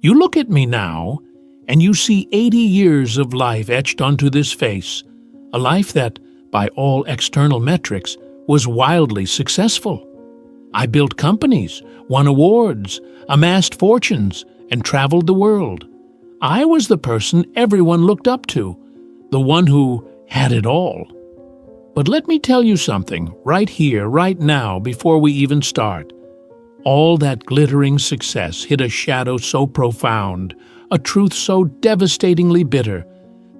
You look at me now, and you see 80 years of life etched onto this face, a life that, by all external metrics, was wildly successful. I built companies, won awards, amassed fortunes, and traveled the world. I was the person everyone looked up to, the one who had it all. But let me tell you something, right here, right now, before we even start. All that glittering success hid a shadow so profound, a truth so devastatingly bitter,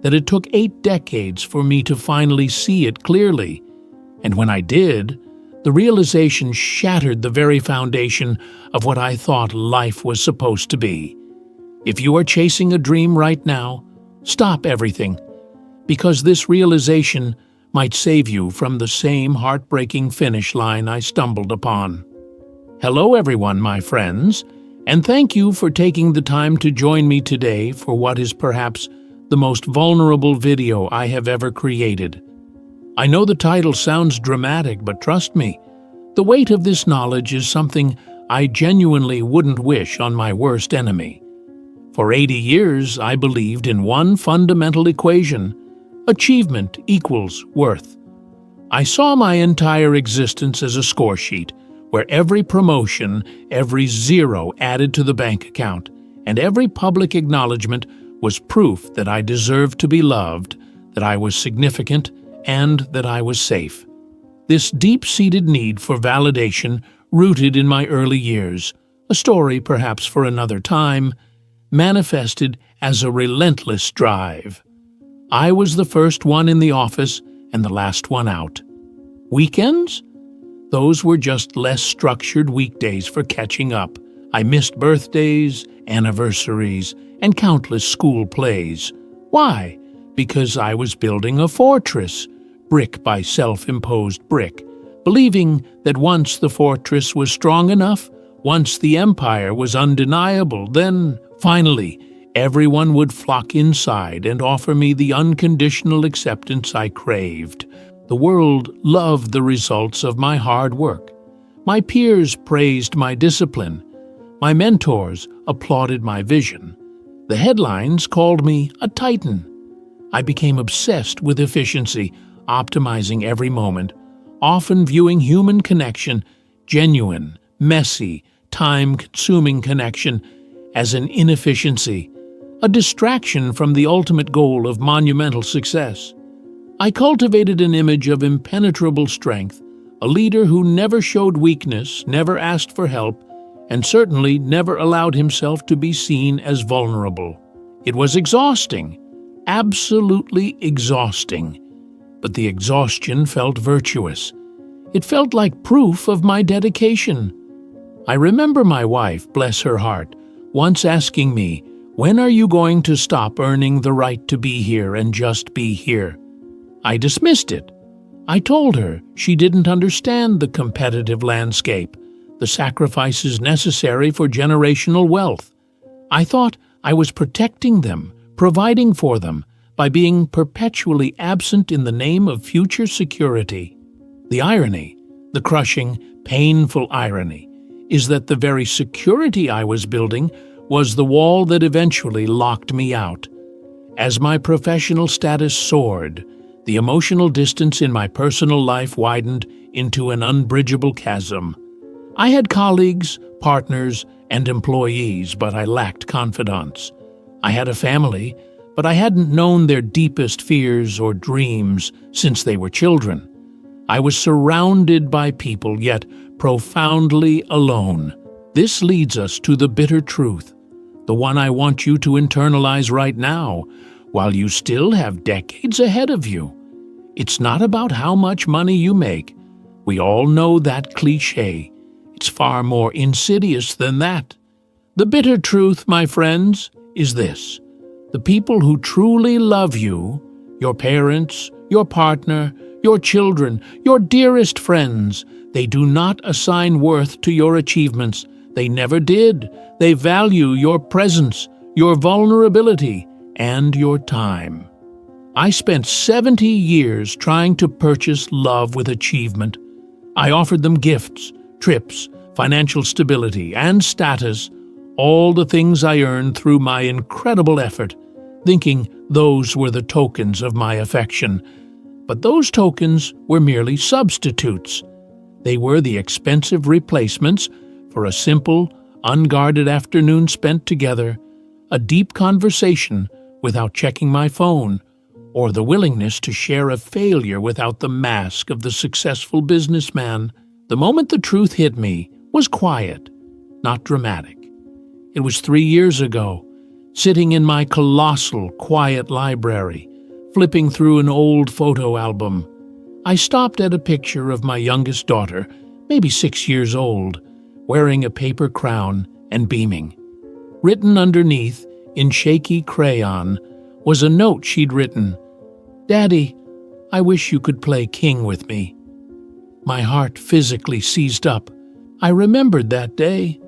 that it took 8 decades for me to finally see it clearly. And when I did, the realization shattered the very foundation of what I thought life was supposed to be. If you are chasing a dream right now, stop everything, because this realization might save you from the same heartbreaking finish line I stumbled upon. Hello everyone, my friends, and thank you for taking the time to join me today for what is perhaps the most vulnerable video I have ever created. I know the title sounds dramatic, but trust me, the weight of this knowledge is something I genuinely wouldn't wish on my worst enemy. For 80 years, I believed in one fundamental equation: achievement equals worth. I saw my entire existence as a score sheet, where every promotion, every zero added to the bank account, and every public acknowledgement was proof that I deserved to be loved, that I was significant, and that I was safe. This deep-seated need for validation, rooted in my early years, a story perhaps for another time, manifested as a relentless drive. I was the first one in the office and the last one out. Weekends? Those were just less structured weekdays for catching up. I missed birthdays, anniversaries, and countless school plays. Why? Because I was building a fortress, brick by self-imposed brick, believing that once the fortress was strong enough, once the empire was undeniable, then, finally, everyone would flock inside and offer me the unconditional acceptance I craved. The world loved the results of my hard work. My peers praised my discipline. My mentors applauded my vision. The headlines called me a titan. I became obsessed with efficiency, optimizing every moment, often viewing human connection, genuine, messy, time-consuming connection, as an inefficiency, a distraction from the ultimate goal of monumental success. I cultivated an image of impenetrable strength, a leader who never showed weakness, never asked for help, and certainly never allowed himself to be seen as vulnerable. It was exhausting, absolutely exhausting. But the exhaustion felt virtuous. It felt like proof of my dedication. I remember my wife, bless her heart, once asking me, "When are you going to stop earning the right to be here and just be here?" I dismissed it. I told her she didn't understand the competitive landscape, the sacrifices necessary for generational wealth. I thought I was protecting them, providing for them, by being perpetually absent in the name of future security. The irony, the crushing, painful irony, is that the very security I was building was the wall that eventually locked me out. As my professional status soared, the emotional distance in my personal life widened into an unbridgeable chasm. I had colleagues, partners, and employees, but I lacked confidants. I had a family, but I hadn't known their deepest fears or dreams since they were children. I was surrounded by people, yet profoundly alone. This leads us to the bitter truth, the one I want you to internalize right now, while you still have decades ahead of you. It's not about how much money you make. We all know that cliché. It's far more insidious than that. The bitter truth, my friends, is this: the people who truly love you, your parents, your partner, your children, your dearest friends, they do not assign worth to your achievements. They never did. They value your presence, your vulnerability, and your time. I spent 70 years trying to purchase love with achievement. I offered them gifts, trips, financial stability, and status, all the things I earned through my incredible effort, thinking those were the tokens of my affection. But those tokens were merely substitutes. They were the expensive replacements for a simple, unguarded afternoon spent together, a deep conversation without checking my phone, or the willingness to share a failure without the mask of the successful businessman. The moment the truth hit me was quiet, not dramatic. It was 3 years ago, sitting in my colossal, quiet library, flipping through an old photo album. I stopped at a picture of my youngest daughter, maybe 6 years old, wearing a paper crown and beaming. Written underneath, in shaky crayon, was a note she'd written, "Daddy, I wish you could play king with me." My heart physically seized up. I remembered that day.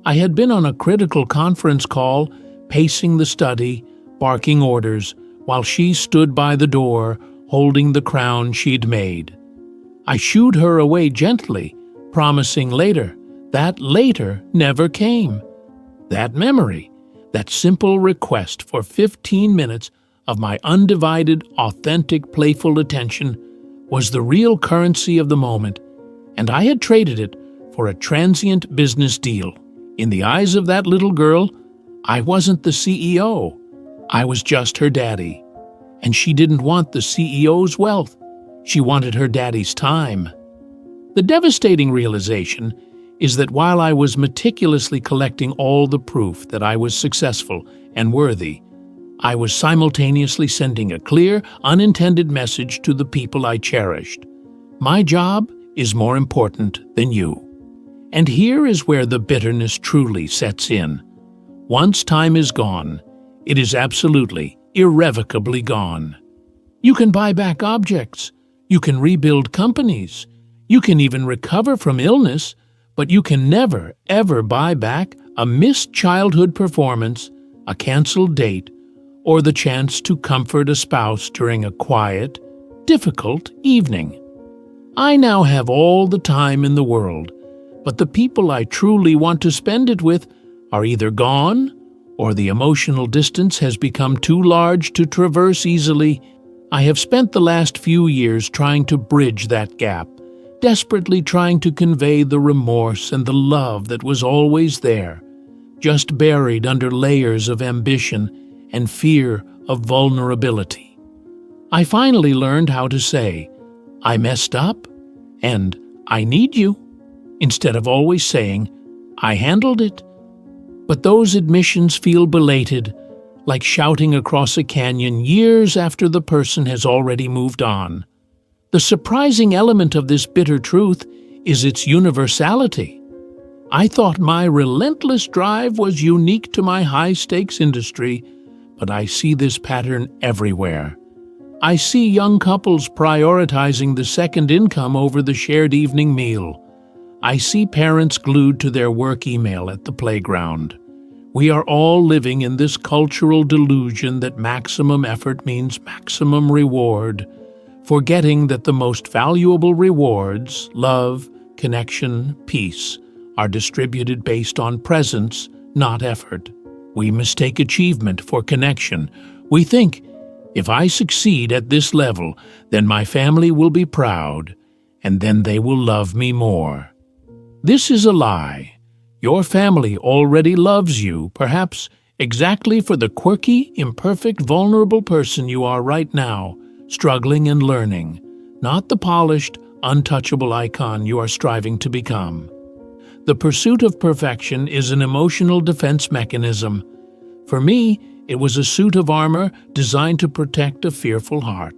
I had been on a critical conference call, pacing the study, barking orders, while she stood by the door, holding the crown she'd made. I shooed her away gently, promising later. That later never came. That memory, that simple request for 15 minutes of my undivided, authentic, playful attention, was the real currency of the moment, and I had traded it for a transient business deal. In the eyes of that little girl, I wasn't the CEO. I was just her daddy. And she didn't want the CEO's wealth. She wanted her daddy's time. The devastating realization is that while I was meticulously collecting all the proof that I was successful and worthy, I was simultaneously sending a clear, unintended message to the people I cherished. My job is more important than you. And here is where the bitterness truly sets in. Once time is gone, it is absolutely, irrevocably gone. You can buy back objects, you can rebuild companies, you can even recover from illness, but you can never, ever buy back a missed childhood performance, a canceled date, or the chance to comfort a spouse during a quiet, difficult evening. I now have all the time in the world, but the people I truly want to spend it with are either gone, or the emotional distance has become too large to traverse easily. I have spent the last few years trying to bridge that gap, desperately trying to convey the remorse and the love that was always there, just buried under layers of ambition and fear of vulnerability. I finally learned how to say, "I messed up," and "I need you," instead of always saying, "I handled it." But those admissions feel belated, like shouting across a canyon years after the person has already moved on. The surprising element of this bitter truth is its universality. I thought my relentless drive was unique to my high-stakes industry, but I see this pattern everywhere. I see young couples prioritizing the second income over the shared evening meal. I see parents glued to their work email at the playground. We are all living in this cultural delusion that maximum effort means maximum reward, forgetting that the most valuable rewards, love, connection, peace, are distributed based on presence, not effort. We mistake achievement for connection. We think, if I succeed at this level, then my family will be proud, and then they will love me more. This is a lie. Your family already loves you, perhaps exactly for the quirky, imperfect, vulnerable person you are right now, struggling and learning, not the polished, untouchable icon you are striving to become. The pursuit of perfection is an emotional defense mechanism. For me, it was a suit of armor designed to protect a fearful heart.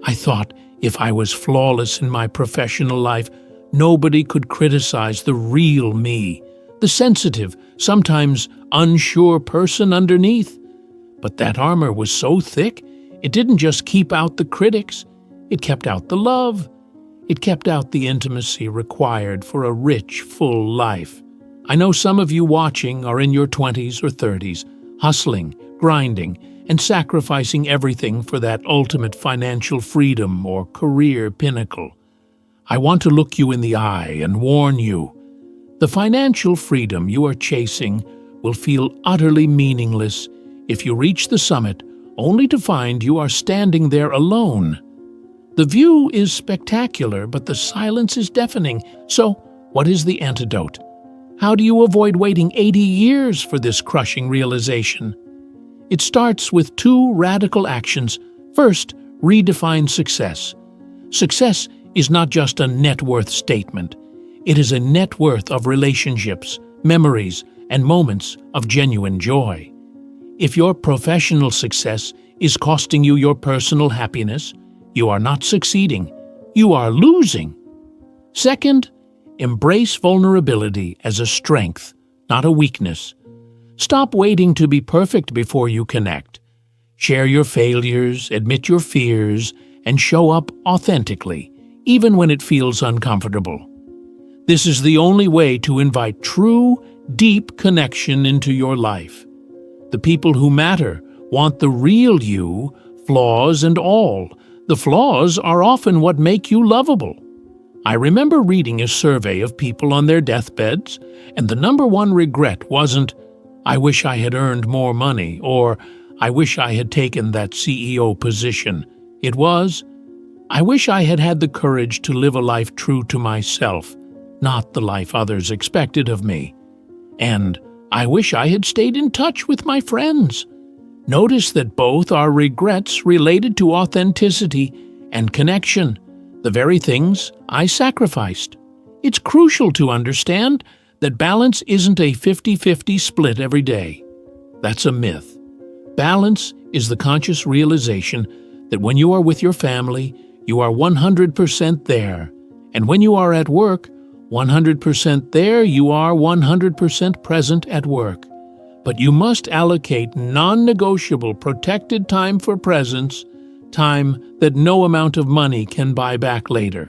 I thought if I was flawless in my professional life, nobody could criticize the real me, the sensitive, sometimes unsure person underneath. But that armor was so thick, it didn't just keep out the critics, it kept out the love. It kept out the intimacy required for a rich, full life. I know some of you watching are in your 20s or 30s, hustling, grinding, and sacrificing everything for that ultimate financial freedom or career pinnacle. I want to look you in the eye and warn you. The financial freedom you are chasing will feel utterly meaningless if you reach the summit only to find you are standing there alone. The view is spectacular, but the silence is deafening. So, what is the antidote? How do you avoid waiting 80 years for this crushing realization? It starts with two radical actions. First, redefine success. Success is not just a net worth statement. It is a net worth of relationships, memories, and moments of genuine joy. If your professional success is costing you your personal happiness, you are not succeeding. You are losing. Second, embrace vulnerability as a strength, not a weakness. Stop waiting to be perfect before you connect. Share your failures, admit your fears, and show up authentically, even when it feels uncomfortable. This is the only way to invite true, deep connection into your life. The people who matter want the real you, flaws and all. The flaws are often what make you lovable. I remember reading a survey of people on their deathbeds, and the number one regret wasn't, "I wish I had earned more money," or "I wish I had taken that CEO position." It was, "I wish I had had the courage to live a life true to myself, not the life others expected of me. And I wish I had stayed in touch with my friends." Notice that both are regrets related to authenticity and connection, the very things I sacrificed. It's crucial to understand that balance isn't a 50-50 split every day. That's a myth. Balance is the conscious realization that when you are with your family, you are 100% there, and when you are at work, 100% there, you are 100% present at work. But you must allocate non-negotiable protected time for presence, time that no amount of money can buy back later.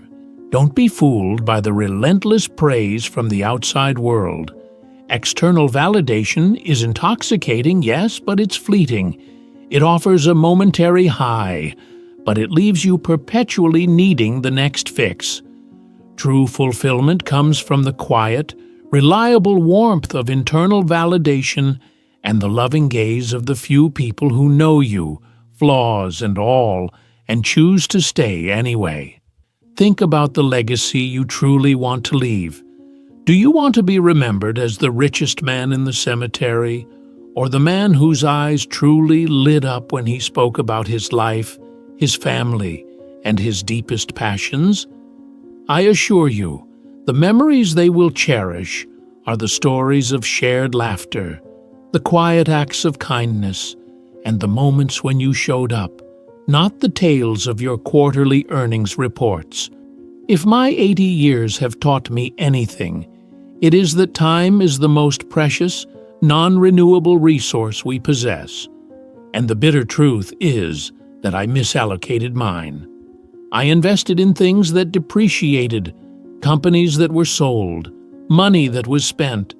Don't be fooled by the relentless praise from the outside world. External validation is intoxicating, yes, but it's fleeting. It offers a momentary high, but it leaves you perpetually needing the next fix. True fulfillment comes from the quiet, reliable warmth of internal validation and the loving gaze of the few people who know you, flaws and all, and choose to stay anyway. Think about the legacy you truly want to leave. Do you want to be remembered as the richest man in the cemetery, or the man whose eyes truly lit up when he spoke about his life, his family, and his deepest passions? I assure you, the memories they will cherish are the stories of shared laughter, the quiet acts of kindness, and the moments when you showed up, not the tales of your quarterly earnings reports. If my 80 years have taught me anything, it is that time is the most precious, non-renewable resource we possess. And the bitter truth is that I misallocated mine. I invested in things that depreciated, companies that were sold, money that was spent,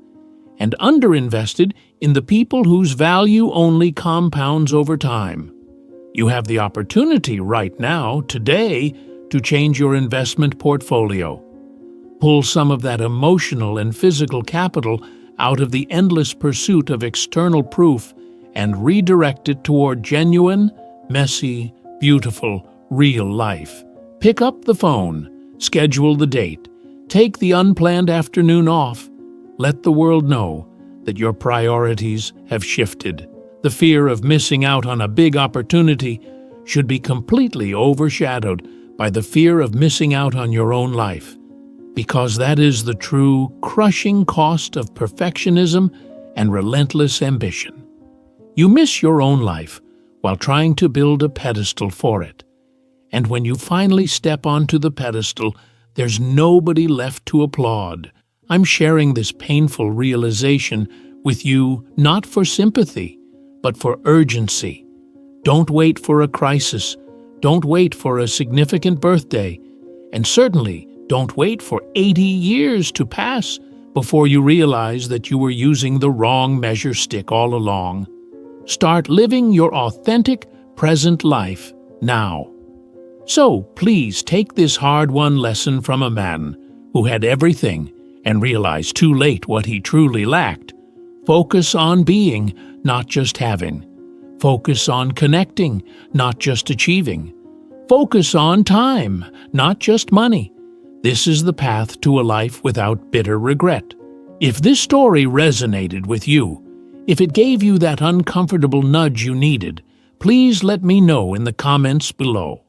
and underinvested in the people whose value only compounds over time. You have the opportunity right now, today, to change your investment portfolio. Pull some of that emotional and physical capital out of the endless pursuit of external proof and redirect it toward genuine, messy, beautiful, real life. Pick up the phone, schedule the date, take the unplanned afternoon off. Let the world know that your priorities have shifted. The fear of missing out on a big opportunity should be completely overshadowed by the fear of missing out on your own life, because that is the true, crushing cost of perfectionism and relentless ambition. You miss your own life while trying to build a pedestal for it. And when you finally step onto the pedestal, there's nobody left to applaud. I'm sharing this painful realization with you not for sympathy, but for urgency. Don't wait for a crisis. Don't wait for a significant birthday. And certainly don't wait for 80 years to pass before you realize that you were using the wrong measure stick all along. Start living your authentic, present life now. So please take this hard-won lesson from a man who had everything and realized too late what he truly lacked. Focus on being, not just having. Focus on connecting, not just achieving. Focus on time, not just money. This is the path to a life without bitter regret. If this story resonated with you, if it gave you that uncomfortable nudge you needed, please let me know in the comments below.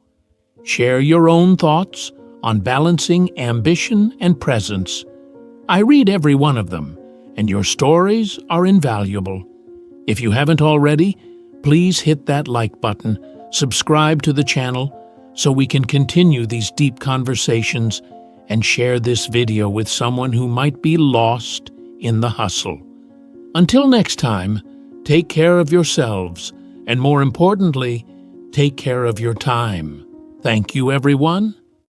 Share your own thoughts on balancing ambition and presence. I read every one of them, and your stories are invaluable. If you haven't already, please hit that like button, subscribe to the channel, so we can continue these deep conversations and share this video with someone who might be lost in the hustle. Until next time, take care of yourselves, and more importantly, take care of your time. Thank you, everyone.